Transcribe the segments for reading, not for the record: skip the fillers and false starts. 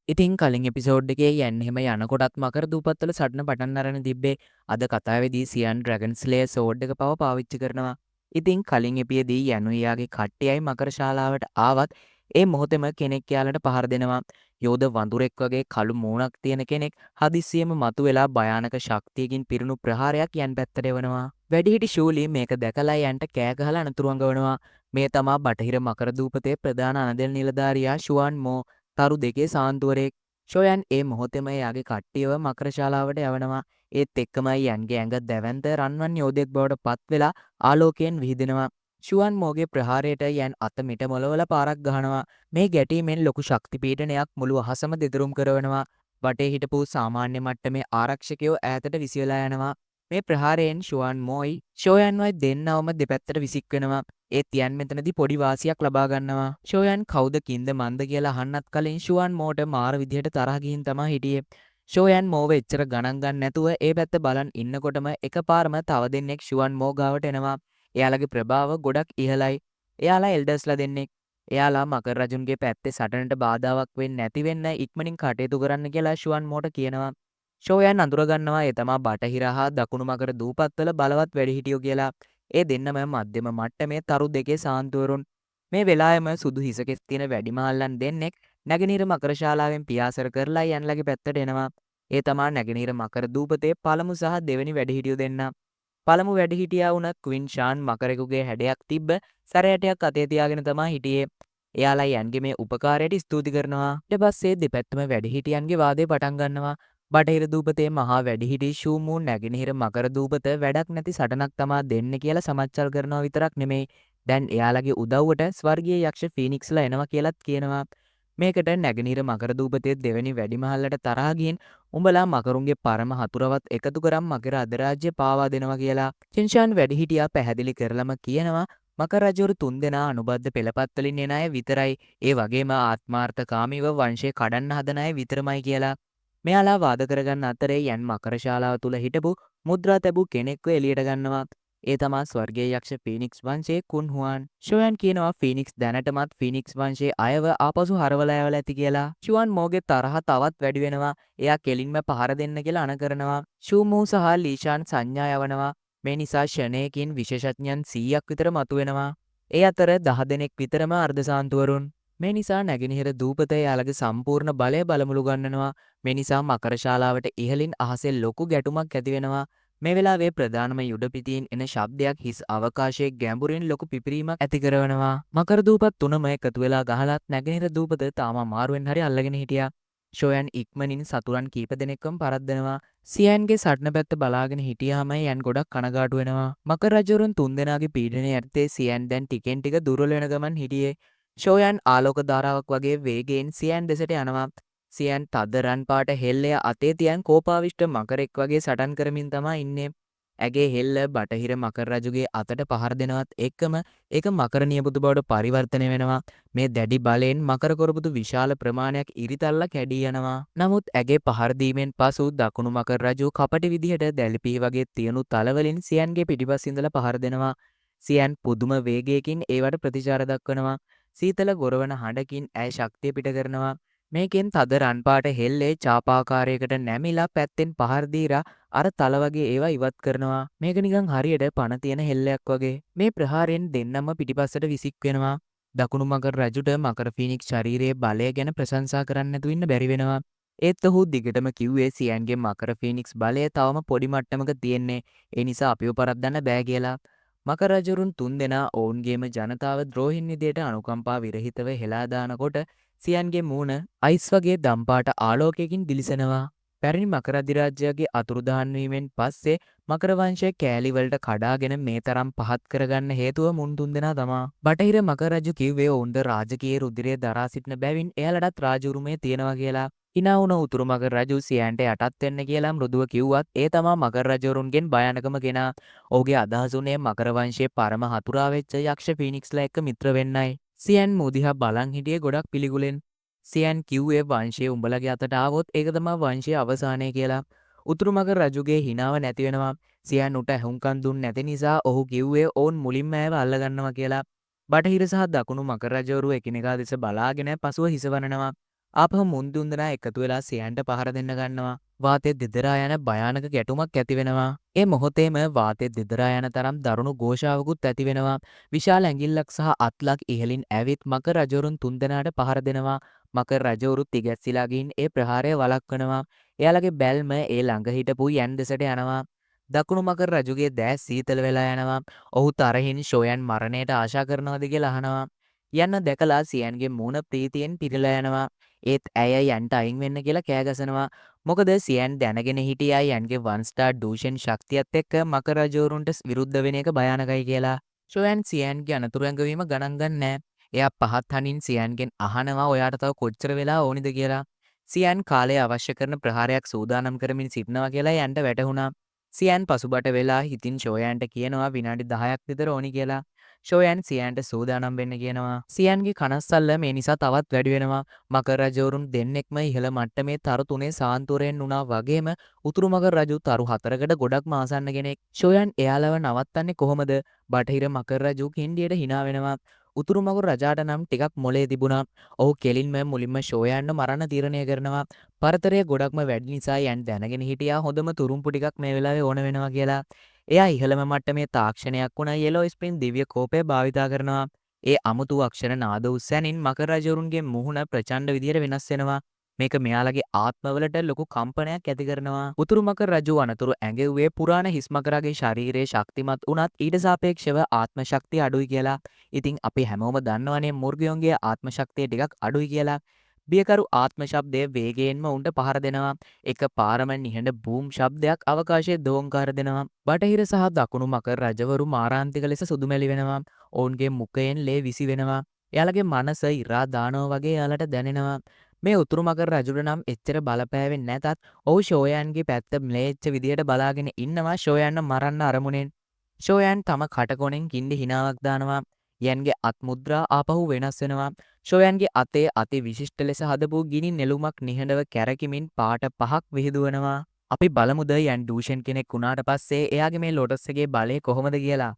ඉතින් කලින් එපිසෝඩ් එකේ යන්න එහෙම යනකොටත් මකර දූපත්වල සටන පටන් අරගෙන තිබ්බේ. අද කතාවේදී සියන් ඩ්‍රැගන් ස්ලේයර් සෝඩ් එක පව පාවිච්චි කරනවා. ඉතින් කලින් එපියේදී යනුයාගේ කට්ටියයි මකර ශාලාවට ආවත් ඒ මොහොතේම කෙනෙක් යාලට පහර දෙනවා. යෝධ වඳුරෙක් වගේ කළු මූණක් තියෙන කෙනෙක් හදිස්සියෙම මතුවෙලා භයානක ශක්තියකින් පිරුණු ප්‍රහාරයක් යන් පැත්තට එවනවා. වැඩිහිටි ශූලී මේක දැකලා යන්ට කෑ ගහලා අනතුරු අඟවනවා. මේ තමා බටහිර මකර දූපතේ ප්‍රධාන අනදෙල් නිලධාරියා ෂුවන් මෝ. තරු දෙකේ සාන්තුවරයෙක්. ෂොයන් ඒ මොහොතේම එයාගේ කට්ටියව මකර ශාලාවට යවනවා. ඒත් එක්කමයි යන්ගේ ඇඟ දැවැන්ත රන්වන් යෝධයෙක් බවට පත් වෙලා ආලෝකයෙන් විහිදෙනවා. ෂුවන් මෝගේ ප්‍රහාරයට යන් අත මිට මොලවල පාරක් ගහනවා. මේ ගැටීමෙන් ලොකු ශක්ති පීඩනයක් මුළු අහසම දෙදරුම් කරවනවා. වටේ හිටපු සාමාන්‍ය මට්ටමේ ආරක්ෂකයෝ ඈතට විසිවලා යනවා. මේ ප්‍රහාරයෙන් ෂුවන් මෝයි ෂෝයන්වයි දෙන්නවම දෙපැත්තට විසික් වෙනවා. ඒත් යන් මෙතනදී පොඩි වාසියක් ලබා ගන්නවා. ෂෝයන් කවුද කින්ද මන්ද කියලා අහන්නත් කලින් ෂුවන් මෝට මාර විදිහට තරහ ගිහින් තමයි හිටියේ. ෂෝයන් මෝව එච්චර ගණන් ගන්න නැතුව ඒ පැත්ත බලන් ඉන්නකොටම එකපාරම තව දෙන්නෙක් ෂුවන් මෝ ගාවට එනවා. එයාලගේ ප්‍රභාව ගොඩක් ඉහළයි. එයාලා එල්ඩර්ස්ලා දෙන්නෙක්. එයාලා මකර රජුන්ගේ පැත්තේ සටනට බාධාවක් වෙන්නේ නැති වෙන්න ඉක්මනින් කටයුතු කරන්න කියලා ෂුවන් මෝට කියනවා. ෂෝයන් අඳුරගන්නවා ඒ තමා බටහිර හා දකුණු මකර දූපත්වල බලවත් වැඩිහිටියෝ කියලා. ඒ දෙන්නම මධ්‍යම මට්ටමේ තරු දෙකේ සාන්තුවරුන්. මේ වෙලාවෙම සුදු හිසකෙස් තියෙන වැඩිමහල්ලන් දෙන්නෙක් නැගෙනහිර මකර ශාලාවෙන් පියාසර කරලා යන්ලගේ පැත්තට එනවා. ඒ තමා නැගෙනහිර මකර දූපතේ පළමු සහ දෙවෙනි වැඩිහිටියෝ දෙන්න. පළමු වැඩිහිටියා වුණ ක්වින් ෂාන් මකරෙකුගේ හැඩයක් තිබ්බ සැරයටයක් අතේ තියාගෙන තමා හිටියේ. එයාලා යන්ගේ මේ උපකාරයට ස්තුති කරනවා. ඊට පස්සේ දෙපැත්තම වැඩිහිටියන්ගේ වාදේ පටන් ගන්නවා. බටහිර දූපතේ මහා වැඩිහිටි ෂූමූ නැගෙනහිර මකර දූපත වැඩක් නැති සටනක් තමා දෙන්න කියලා සමච්චල් කරනවා විතරක් නෙමෙයි. දැන් එයාලගේ උදව්වට ස්වර්ගීය යක්ෂ ෆීනික්ස්ලා එනවා කියලත් කියනවා. මේකට නැගෙනහිර මකර දූපතේ දෙවෙනි වැඩිමහල්ලට තරහා ගිහින් උඹලා මකරුන්ගේ පරම හතුරවත් එකතු කරන් මකර අධිරාජ්‍ය පාවා දෙනවා කියලා. චින්ෂාන් වැඩිහිටියා පැහැදිලි කරලම කියනවා මකර රජවරු තුන්දෙනා අනුබද්ධ පෙළපත් වලින් එන අය විතරයි. ඒ වගේම ආත්මාර්ථකාමීව වංශය කඩන්න හදන අය විතරමයි කියලා. මෙයාලා වාද කරගන්න අතරේ යන් මකර ශාලාව තුල හිටපු මුද්‍රා තැබූ කෙනෙක්ව එළියට ගන්නවා. ඒ තමා ස්වර්ගීය යක්ෂ ෆීනික්ස් වංශයේ කුන් හුවන්. ෂෝයන් කියනවා ෆීනික්ස් දැනටමත් ෆීනික්ස් වංශයේ අයව ආපසු හරවලා යවලා ඇති කියලා. ෂුවන් මෝගේ තරහ තවත් වැඩි වෙනවා. එයා කෙලින්ම පහර දෙන්න කියලා අණ කරනවා. ෂූමූ සහ ලීෂාන් සංඥා යවනවා. මේ නිසා ෂණයකින් විශේෂඥයන් 100ක් විතර මතුවෙනවා. ඒ අතර 10 දෙනෙක් විතරම අර්ධසාන්තුවරුන්. මේ නිසා නැගෙනහිර දූපතේ යාලගේ සම්පූර්ණ බලය බලමුළු ගන්නනවා. මේ නිසා මකර ශාලාවට ඉහළින් අහසෙන් ලොකු ගැටුමක් ඇති වෙනවා. මේ වෙලාවේ ප්‍රධානම යුඩ පිටින් එන ශබ්දයක් හිස් අවකාශයේ ගැඹුරින් ලොකු පිපිරීමක් ඇති කරනවා. මකර දූපත් තුනම එකතු වෙලා ගහලත් නැගෙනහිර දූපත තාම අමාරුවෙන් හරි අල්ලගෙන හිටියා. ෂෝයන් ඉක්මනින් සතුරන් කීප දෙනෙක්වම පරද්දනවා. සියන්ගේ සටන පැත්ත බලාගෙන හිටියාම යන් ගොඩක් කනගාටු වෙනවා. මකර රජවරුන් තුන්දෙනාගේ පීඩනය යටතේ සියන් දැන් ටිකෙන් ටික දුර්වල වෙන ගමන් හිටියේ. ෂෝයන් ආලෝක ධාරාවක් වගේ වේගයෙන් සියන් දෙසට යනවා. සියන් තද රන් පාට හෙල්ලය අතේ තියන් කෝපාවිෂ්ට මකරෙක් වගේ සටන් කරමින් තමා ඉන්නේ. ඇගේ හෙල්ල බටහිර මකර රජුගේ අතට පහර දෙනවත් එක්කම ඒක මකර නියපොතු බවට පරිවර්තනය වෙනවා. මේ දැඩි බලයෙන් මකර කොරපුතු විශාල ප්‍රමාණයක් ඉරිතල්ලා කැඩී යනවා. නමුත් ඇගේ පහර දීමෙන් පසු දකුණු මකර රජු කපටි විදිහට දැලිපී වගේ තියුණු තලවලින් සියන්ගේ පිටිපස්ස ඉඳලා පහර දෙනවා. සියන් පුදුම වේගයකින් ඒවට ප්‍රතිචාර දක්වනවා. සීතල ගොරවන හඬකින් ඇය ශක්තිය පිට කරනවා. මේකෙන් තද රන්පාට හෙල්ලේ චාපාකාරයකට නැමිලා පැත්තෙන් පහර දීලා අර තල වගේ ඒවා ඉවත් කරනවා. මේක නිකන් හරියට පණ තියෙන හෙල්ලයක් වගේ. මේ ප්‍රහාරයෙන් දෙන්නම පිටිපස්සට විසික් වෙනවා. දකුණු මකර රජුට මකර ෆීනික්ස් ශරීරයේ බලය ගැන ප්‍රශංසා කරන්න නැතුව ඉන්න බැරි වෙනවා. ඒත් ඔහු දිගටම කිව්වේ සියන්ගේ මකර ෆීනික්ස් බලය තවම පොඩි මට්ටමක තියෙන්නේ. ඒ නිසා අපිව පරද්දන්න බෑ කියලා. මකර රජවරුන් තුන්දෙනා ඔවුන්ගේම ජනතාව ද්‍රෝහින් විදියට අනුකම්පා විරහිතව හෙලා දානකොට සියන්ගේ මූණ අයිස් වගේ දම්පාට ආලෝකයකින් දිලිසෙනවා. පැරණි මකර අධිරාජ්‍යයේ අතුරුදහන් වීමෙන් පස්සේ මකර වංශයේ කෑලි වලට කඩාගෙන මේ තරම් පහත් කරගන්න හේතුව මුන් තුන්දෙනා තමා. බටහිර මකර රජු කිව්වේ ඔවුන්ට රාජකීය රුධිරය දරා සිටින බැවින් එයාලටත් රාජ උරුමය තියෙනවා කියලා. හිනා වුණ උතුරු මකර රජු සියන්ට යටත් වෙන්න කියලා මෘදුව කිව්වත් ඒ තමා මකර රජවරුන්ගෙන් භයානකම කෙනා. ඔහුගේ අදහස උනේ මකර වංශයේ පරම හතුරා වෙච්ච යක්ෂ ෆීනික්ස්ලා එක්ක මිත්‍ර වෙන්නයි. සියන් මුදිහා බලන් හිටියේ ගොඩක් පිළිකුලෙන්. සියන් කිව්වේ වංශයේ උඹලගේ අතට ආවොත් ඒක තමයි වංශයේ අවසානය කියලා. උතුරු මකර රජුගේ හිනාව නැති වෙනවා. සියන් උට ඇහුම්කන් දුන්නේ නැති නිසා ඔහු කිව්වේ ඔවුන් මුලින්ම ඇව අල්ලගන්නවා කියලා. බටහිර සහ දකුණු මකර රජවරු එකිනෙකා දෙස බලාගෙන පසුව හිසවනනවා. ආපහු මුන් තුන්දෙනා එකතු වෙලා සියන්ට පහර දෙන්න ගන්නවා. වාතය දෙදරා යන භයානක ගැටුමක් ඇති වෙනවා. ඒ මොහොතේම වාතය දෙදරා යන තරම් දරුණු ഘോഷාවකුත් ඇති වෙනවා. විශාල ඇඟිල්ලක් සහ අත්ලක් ඉහළින් ඇවිත් මකර රජවරුන් තුන්දෙනාට පහර දෙනවා. මකර රජවරුත් තිගැස්සිලා ගිහින් ඒ ප්‍රහාරය වළක්වනවා. එයාලගේ බැල්ම ඒ ළඟ හිටපු යන් දෙසට යනවා. දකුණු මකර රජුගේ දෑස් සීතල වෙලා යනවා. ඔහු තරහින් ෂෝයන් මරණයට ආශා කරනවද කියලා අහනවා. යන්න දැකලා සියන්ගේ මූණ ප්‍රීතියෙන් පිරලා යනවා. ඒත් ඇය යන්ට අයින් වෙන්න කියලා කෑ ගසනවා. මොකද සියන් දැනගෙන හිටියා යන්ගේ වන්ස්ටාර් දූෂන් ශක්තියත් එක්ක මකර රජවරුන්ට විරුද්ධ වෙන එක භයානකයි කියලා. ෂෝයන් සියන්ගේ අනතුරු ඇඟවීම ගණන් ගන්නෑ. එයා පහත් හනින් සියන්ගෙන් අහනවා ඔයාට තව කොච්චර වෙලා ඕනිද කියලා. සියන් කාලය අවශ්‍ය කරන ප්‍රහාරයක් සූදානම් කරමින් සිටිනවා කියලා යන්ට වැටහුණා. සියන් පසුබට වෙලා හිතින් ෂෝයන්ට කියනවා විනාඩි 10ක් විතර ඕනි කියලා. ෂෝයන් සියන්ට සූදානම් වෙන්න කියනවා. සියන්ගේ කනස්සල්ල මේ නිසා තවත් වැඩි වෙනවා. මකර රජවරුන් දෙන්නෙක්ම ඉහළ මට්ටමේ තරු තුනේ සාන්තුරයෙන් වුණා වගේම උතුරු මකර රජු තරු 4කට ගොඩක්ම ආසන්න කෙනෙක්. ෂෝයන් එයාලව නවත්තන්නේ කොහොමද? බටහිර මකර රජු කින්ඩියට hina වෙනවා. උතුරු මකර රජාට නම් ටිකක් මොලේ තිබුණා. ඔහු කෙලින්ම මුලින්ම ෂෝයන්ව මරන්න තීරණය කරනවා. පරතරය ගොඩක්ම වැඩි නිසා යන් දැනගෙන හිටියා හොඳම තුරුම්පු ටිකක් මේ වෙලාවේ ඕන වෙනවා කියලා. එයා ඉහළම මට්ටමේ තාක්ෂණයක් වුණ යෙලෝ ස්ප්‍රින් දිව්‍ය කෝපය භාවිතා කරනවා. ඒ අමුතු අක්ෂර නාද උස්සැනින් මකර රජවරුන්ගේ මුහුණ ප්‍රචණ්ඩ විදියට වෙනස් වෙනවා. මේක මෙයාලගේ ආත්මවලට ලොකු කම්පනයක් ඇති කරනවා. උතුරු මකර රජු අනතුරු ඇඟෙව්වේ පුරාණ හිස් මකරාගේ ශරීරයේ ශක්තිමත් වුණත් ඊට සාපේක්ෂව ආත්ම ශක්තිය අඩුයි කියලා. ඉතින් අපි හැමෝම දන්නවනේ මුර්ගයොන්ගේ ආත්ම ශක්තිය ටිකක් අඩුයි කියලා. බියකරු ආත්ම ශබ්දය වේගයෙන්ම උන්ට පහර දෙනවා. එක පාරම නිහඬ බූම් ශබ්දයක් අවකාශයේ දෝංකාර දෙනවා. බටහිර සහ දකුණු මකර රජවරු මාරාන්තික ලෙස සුදුමැලි වෙනවා. ඔවුන්ගේ මුඛයෙන් ලේ විසි වෙනවා. එයාලගේ මනස ඉරා දානවා වගේ එයාලට දැනෙනවා. මේ උතුරු මකර රජුට නම් එච්චර බලපෑවෙන්නේ නැතත් ඔහු ෂෝයන්ගේ පැත්ත ම්ලේච්ඡ විදියට බලාගෙන ඉන්නවා ෂෝයන්ව මරන්න අරමුණෙන්. ෂෝයන් තම කටකොණෙන් කින්ඩි හිනාවක් දානවා. යන්ගේ අත් මුද්‍රා ආපහු වෙනස් වෙනවා. ෂෝයන්ගේ අතේ අති විශිෂ්ට ලෙස හදපු ගිනි නෙළුමක් නිහඬව කැරකිමින් පාට 5ක් විහිදුවනවා. අපි බලමුද යන් දූෂන් කෙනෙක් වුණාට පස්සේ එයාගේ මේ ලෝටස් එකේ බලය කොහොමද කියලා.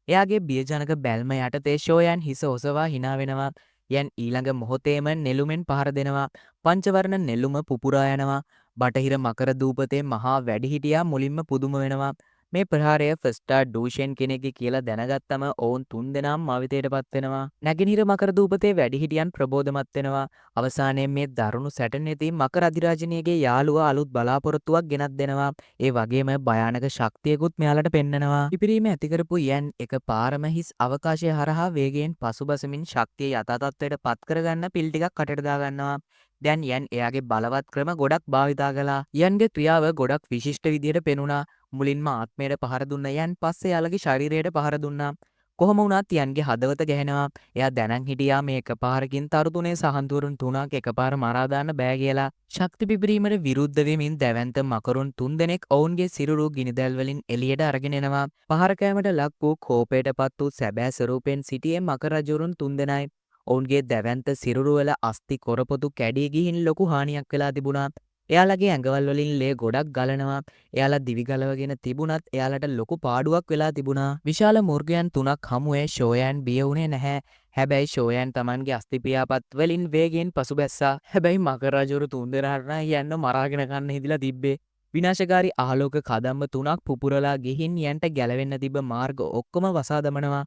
එයාගේ බියජනක බැල්ම යටතේ ෂෝයන් හිස ඔසවා hina වෙනවා. යන් ඊළඟ මොහොතේම නෙළුමෙන් පහර දෙනවා. පංචවර්ණ නෙළුම පුපුරා යනවා. බටහිර මකර දූපතේ මහා වැඩිහිටියා මුලින්ම පුදුම වෙනවා. මේ ප්‍රහාරය ෆස්ටාර් දූෂන් කෙනෙක්ගේ කියලා දැනගත්තම ඔවුන් තුන්දෙනාම මවිතයටපත් වෙනවා. නැගෙනහිර මකර දූපතේ වැඩිහිටියන් ප්‍රබෝධමත් වෙනවා. අවසානයේ මේ දරුණු සැටනේදී මකර අධිරාජනීයගේ යාළුවා අලුත් බලාපොරොත්තුවක් ගෙනත් දෙනවා. ඒ වගේම භයානක ශක්තියකුත් මෙයාලට පෙන්නනවා. පිපිරීම ඇති කරපු යන් එක පාරම හිස් අවකාශය හරහා වේගයෙන් පසුබසමින් ශක්තිය යථා තත්ත්වයට පත් කරගන්න පිල් ටිකක් කටට දාගන්නවා. දැන් යන් එයාගේ බලවත් ක්‍රම ගොඩක් භාවිතා කළා. යන්ගේ ක්‍රියාව ගොඩක් විශිෂ්ට විදියට පෙනුණා. මුලින්ම ආත්මයට පහර දුන්න යන් පස්සේ යාළගේ ශරීරයට පහර දුන්නා. කොහොම වුණත් යන්ගේ හදවත ගැහෙනවා. එයා දැනන් හිටියා මේ එකපාරකින් තරු තුනේ සහන්තුවරුන් තුනක් එකපාර මරා දාන්න බෑ කියලා. ශක්ති පිපිරීමට විරුද්ධ වෙමින් දැවැන්ත මකරුන් තුන්දෙනෙක් ඔවුන්ගේ සිරුරු ගිනිදැල් වලින් එළියට අරගෙන එනවා. පහර කෑමට ලක් වූ කෝපයටපත් වූ සැබෑ ස්වරූපෙන් සිටියේ මකර රජවරුන් තුන්දෙනයි. ඔවුන්ගේ දැවැන්ත සිරුරු වල අස්ථි කොරපොතු කැඩී ගිහින් ලොකු හානියක් වෙලා තිබුණා. එයාලගේ ඇඟවල් වලින් ලේ ගොඩක් ගලනවා. එයාලා දිවි ගලවගෙන තිබුණත් එයාලට ලොකු පාඩුවක් වෙලා තිබුණා. විශාල මුර්ගයන් තුනක් හමුවේ ෂෝයන් බිය වුණේ නැහැ. හැබැයි ෂෝයන් Tamanගේ අස්ථි පියාපත් වලින් වේගෙන් පසුබැස්සා. හැබැයි මකර රජවරු තුන්දෙනාට යන්න මරාගෙන ගන්න හිදිලා තිබ්බේ. විනාශකාරී ආලෝක කදම්බ තුනක් පුපුරලා ගිහින් යන්ට ගැලවෙන්න තිබ්බ මාර්ග ඔක්කොම වසා දමනවා.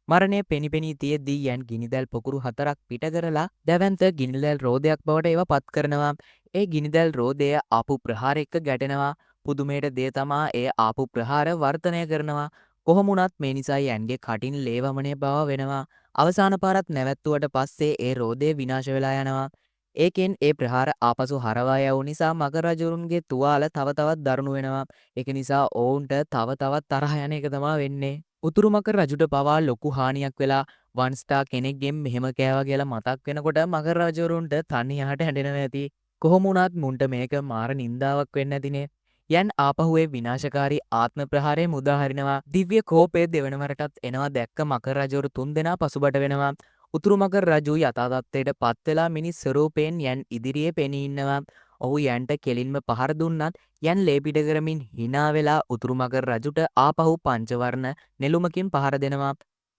මරණය පෙනිපෙනී තියෙද්දී යන් ගිනිදැල් පොකුරු 4ක් පිට කරලා දැවැන්ත ගිනිදැල් රෝදයක් බවට ඒවා පත් කරනවා. ඒ ගිනිදැල් රෝදය ආපු ප්‍රහාර එක්ක ගැටෙනවා. පුදුමයට දේ තමා ඒ ආපු ප්‍රහාර වර්ධනය කරනවා. කොහොම වුණත් මේ නිසා යන්ගේ කටින් ලේ වමනය බව වෙනවා. අවසාන පාරත් නැවැත්තුවට පස්සේ ඒ රෝදය විනාශ වෙලා යනවා. ඒකෙන් ඒ ප්‍රහාර ආපසු හරවා යවු නිසා මකර රජවරුන්ගේ තුවාල තව තවත් දරුණු වෙනවා. ඒක නිසා ඔවුන්ට තව තවත් තරහ යන එක තමයි වෙන්නේ. උතුරු මකර රජුට පවා ලොකු හානියක් වෙලා වන්ස්ටා කෙනෙක්ගෙන් මෙහෙම කෑවා කියලා මතක් වෙනකොට මකර රජවරුන්ට තනියහට හැඬෙනවා ඇති. කොහොම වුණත් මුන්ට මේක මාර නින්දාවක් වෙන්න ඇතිනේ. යන් ආපහු ඒ විනාශකාරී ආත්ම ප්‍රහාරය මුදා හරිනවා. දිව්‍ය කෝපය දෙවනවරටත් එනවා දැක්ක මකර රජවරු තුන්දෙනා පසුබට වෙනවා. උතුරු මකර රජු යථා තත්ත්වයට පත් වෙලා මිනිස් ස්වරූපයෙන් යන් ඉදිරියේ පෙනී ඉන්නවා. ඔහු යන්ට කෙලින්ම පහර දුන්නත් යන් ලේ පිට කරමින් hina වෙලා උතුරු මකර රජුට ආපහු පංචවර්ණ නෙළුමකින් පහර දෙනවා.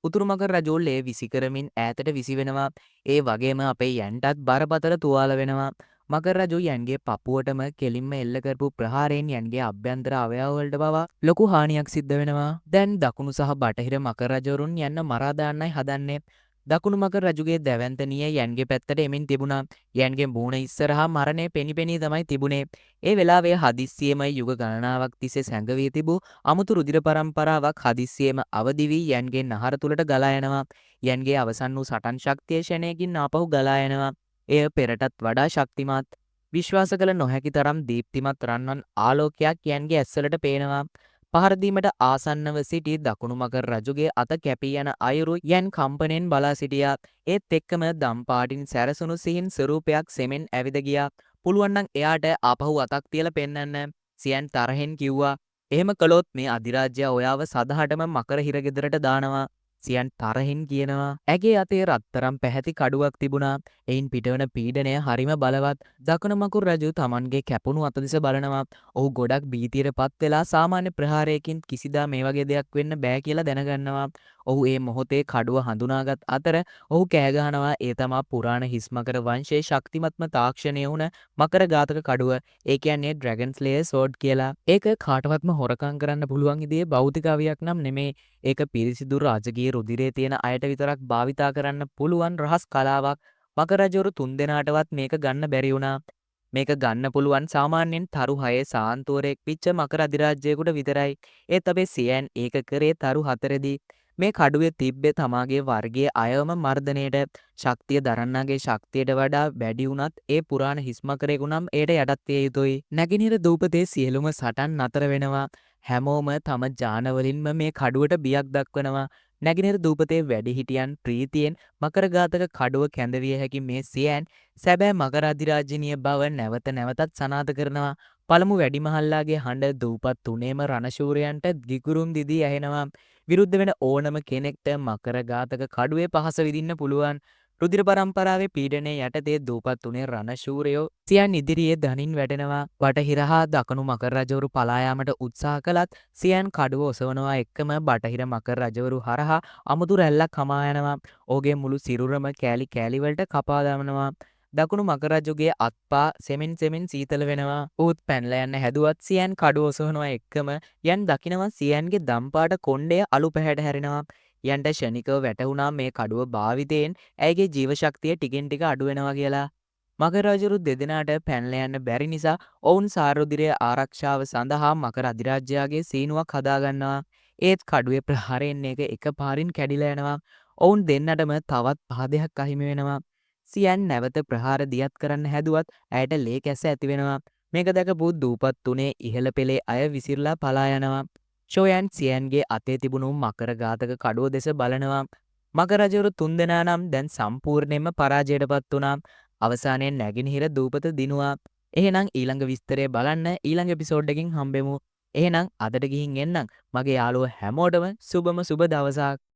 උතුරු මකර රජු ලේ විසි කරමින් ඈතට විසි වෙනවා. ඒ වගේම අපේ යන්ටත් බරපතල තුවාල වෙනවා. මකර රජු යන්ගේ පපුවටම කෙලින්ම එල්ල කරපු ප්‍රහාරයෙන් යන්ගේ අභ්‍යන්තර අවයව වලට පවා ලොකු හානියක් සිද්ධ වෙනවා. දැන් දකුණු සහ බටහිර මකර රජවරුන් යන්න මරා දාන්නයි හදන්නේ. දකුණු මකර රජුගේ දැවැන්තනිය යන්ගේ පැත්තට එමින් තිබුණා. යන්ගේ මූණ ඉස්සරහා මරණය පෙනි තමයි තිබුණේ. ඒ වෙලාවේ හදිස්සියෙම යුග ගණනාවක් තිස්සේ සැඟවී තිබූ අමුතු රුධිර පරම්පරාවක් හදිස්සියෙම අවදි වී යන්ගේ නහර තුලට ගලා යනවා. යන්ගේ අවසන් වූ සටන් ශක්තිය ෂණයකින් ආපහු ගලා යනවා. එය පෙරටත් වඩා ශක්තිමත්. විශ්වාස කළ නොහැකි තරම් දීප්තිමත් රන්වන් ආලෝකයක් යන්ගේ ඇස්වලට පේනවා. පහර දීමට ආසන්නව සිටි දකුණු මකර රජුගේ අත කැපී යන අයුරු යන් කම්පණයෙන් බලා සිටියා. ඒත් එක්කම දම්පාටින් සැරසුණු සිහින් ස්වරූපයක් සෙමෙන් ඇවිද ගියා. පුළුවන් නම් එයාට ආපහු අතක් තියලා පෙන්නන්න. සියන් තරහෙන් කිව්වා. එහෙම කළොත් මේ අධිරාජ්‍යය ඔයාව සදහටම මකර හිරගෙදරට දානවා. සියන් තරහින් කියනවා. ඇගේ අතේ රත්තරම් පැහැති කඩුවක් තිබුණා. එයින් පිටවන පීඩනය හරිම බලවත්. දකුණු මකුරු රජු තමන්ගේ කැපුණු අත දෙස බලනවා. ඔහු ගොඩක් බීතියට පත් වෙලා සාමාන්‍ය ප්‍රහාරයකින් කිසිදා මේ වගේ දෙයක් වෙන්න බෑ කියලා දැනගන්නවා. ඔහු ඒ මොහොතේ කඩුව හඳුනාගත් අතර ඔහු කෑ ගහනවා. ඒ තමා පුරාණ හිස් මකර වංශයේ ශක්තිමත්ම තාක්ෂණය වුණ මකර ඝාතක කඩුව. ඒ කියන්නේ ඩ්‍රැගන් ස්ලේයර් සෝඩ් කියලා. ඒක කාටවත්ම හොරකම් කරන්න පුළුවන් ඉදියේ භෞතික අවියක් නම් නෙමේ. ඒක පිරිසිදු රාජකීය රුධිරයේ තියෙන අයට විතරක් භාවිතා කරන්න පුළුවන් රහස් කලාවක්. මකර රජවරු 3 දෙනාටවත් මේක ගන්න බැරි වුණා. මේක ගන්න පුළුවන් සාමාන්‍යයෙන් තරු 6 සාන්තුවරයෙක් පිච්ච මකර අධිරාජ්‍යයකට විතරයි. ඒත් අපේ සියන් ඒක කරේ තරු 4දී. මේ කඩුවේ තිබ්බේ තමාගේ වර්ගයේ අයවම මර්ධනයට. ශක්තිය දරන්නගේ ශක්තියට වඩා වැඩි වුණත් ඒ පුරාණ හිස් මකරයෙකු නම් එයට යටත් විය යුතුයි. නැගිනිර දූපතේ සියලුම සටන් නතර වෙනවා. හැමෝම තම ජානවලින්ම මේ කඩුවට බියක් දක්වනවා. නැගිනිර දූපතේ වැඩිහිටියන් ප්‍රීතියෙන් මකර ඝාතක කඩුව කැඳවිය හැකි මේ සියන් සැබෑ මකර අධිරාජ්‍යනීය බව නැවත නැවතත් සනාථ කරනවා. පළමු වැඩිමහල්ලාගේ හඬ දූපත් තුනේම රණශූරයන්ට ගිගුරුම් දිදී ඇහෙනවා. විරුද්ධ වෙන ඕනම කෙනෙක්ට මකර ඝාතක කඩුවේ පහස විඳින්න පුළුවන්. රුධිර පරම්පරාවේ පීඩනයේ යටතේ දූපත් තුනේ රණශූරයෝ සියන් ඉදිරියේ දනින් වැටෙනවා. බටහිර හා දකුණු මකර රජවරු පලා යාමට උත්සාහ කළත් සියන් කඩුව ඔසවනවා එක්කම බටහිර මකර රජවරු හරහා අමුතු රැල්ලක් හමා යනවා. ඔහුගේ මුළු සිරුරම කෑලි කෑලි වලට කපා දමනවා. දකුණු මකර රජුගේ අත්පා සෙමෙන් සීතල වෙනවා. ඌත් පැනලා යන්න හැදුවත් සියන් කඩුව ඔසවනවා එක්කම යන් දකිනවා සියන්ගේ දම්පාට කොණ්ඩය අලු පැහැට හැරෙනවා. යන්ට ෂණිකව වැටහුණා මේ කඩුව භාවිතයෙන් ඇයගේ ජීවශක්තිය ටිකෙන් ටික අඩු වෙනවා කියලා. මකර රජවරු දෙදෙනාට පැනලා යන්න බැරි නිසා ඔවුන් සාරුධිරයේ ආරක්ෂාව සඳහා මකර අධිරාජ්‍යයාගේ සීනුවක් හදාගන්නවා. ඒත් කඩුවේ ප්‍රහාරයෙන් එක එකපාරින් කැඩිලා යනවා. ඔවුන් දෙන්නටම තවත් පාදයක් අහිමි වෙනවා. සියන් නැවත ප්‍රහාර දියත් කරන්න හැදුවත් ඇයට ලේ කැස්ස ඇති වෙනවා. මේක දැකපු දූපත් තුනේ ඉහළ පෙළේ අය විසිරලා පලා යනවා. ෂෝයන් සියන්ගේ අතේ තිබුණු මකර ඝාතක කඩුව දෙස බලනවා. මකර රජවරු 3 දෙනා නම් දැන් සම්පූර්ණයෙන්ම පරාජයටපත් වුණා. අවසානයේ නැගිනහිර දූපත දිනුවා. එහෙනම් ඊළඟ විස්තරය බලන්න ඊළඟ එපිසෝඩ් එකකින් හම්බෙමු. එහෙනම් අදට ගිහින් එන්නම්. මගේ යාළුවෝ හැමෝටම සුබම සුබ දවසක්.